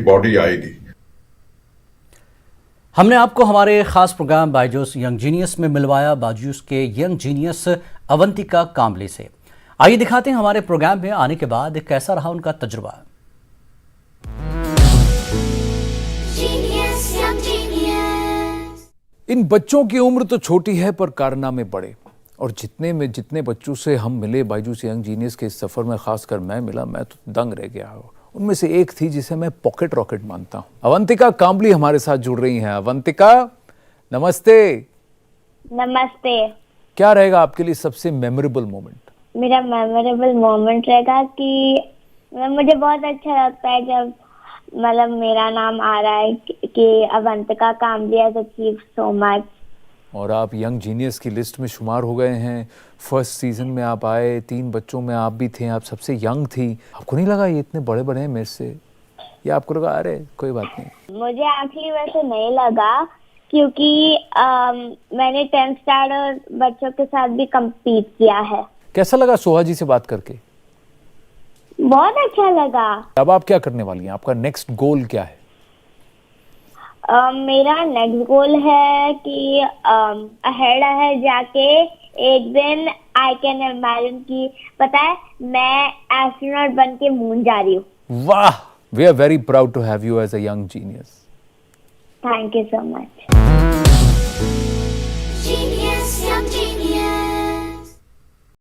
Body आएगी। हमने आपको हमारे खास प्रोग्राम बायजूस यंग जीनियस में मिलवाया बायजूस के यंग जीनियस अवंतिका कांबले से। आइए दिखाते हैं हमारे प्रोग्राम में आने के बाद कैसा रहा उनका तजुर्बा। इन बच्चों की उम्र तो छोटी है पर कारनामे बड़े, और जितने बच्चों से हम मिले बायजूस यंग जीनियस के इस सफर में, खासकर मैं मिला, मैं तो दंग रह गया। उनमें से एक थी जिसे मैं पॉकेट रॉकेट मानता हूँ। अवंतिका कांबली हमारे साथ जुड़ रही हैं। अवंतिका, नमस्ते। नमस्ते। क्या रहेगा आपके लिए सबसे मेमोरेबल मोमेंट? मेरा मेमोरेबल मोमेंट रहेगा कि मुझे बहुत अच्छा लगता है जब मेरा नाम आ रहा है कि Avantika Kambli has achieved so much. और आप यंग जीनियस की लिस्ट में शुमार हो गए हैं। फर्स्ट सीजन में आप आए, 3 बच्चों में आप भी थे, आप सबसे यंग थी। आपको नहीं लगा ये इतने बड़े बड़े हैं मेरे से, या आपको लगा अरे कोई बात नहीं? मुझे एक्चुअली वैसे नहीं लगा, क्योंकि मैंने 10th स्टैंडर्ड बच्चों के साथ भी compete किया है। कैसा लगा सोहा जी से बात करके? बहुत अच्छा लगा। अब आप क्या करने वाली हैं? आपका नेक्स्ट गोल क्या है? मेरा नेक्स्ट गोल है कि अहेड जाके एक दिन आई कैन इमेजिन कि पता है मैं एस्ट्रोनॉट बन के मून जा रही हूँ। वाह, we are very proud to have you as a young genius. Thank you so much.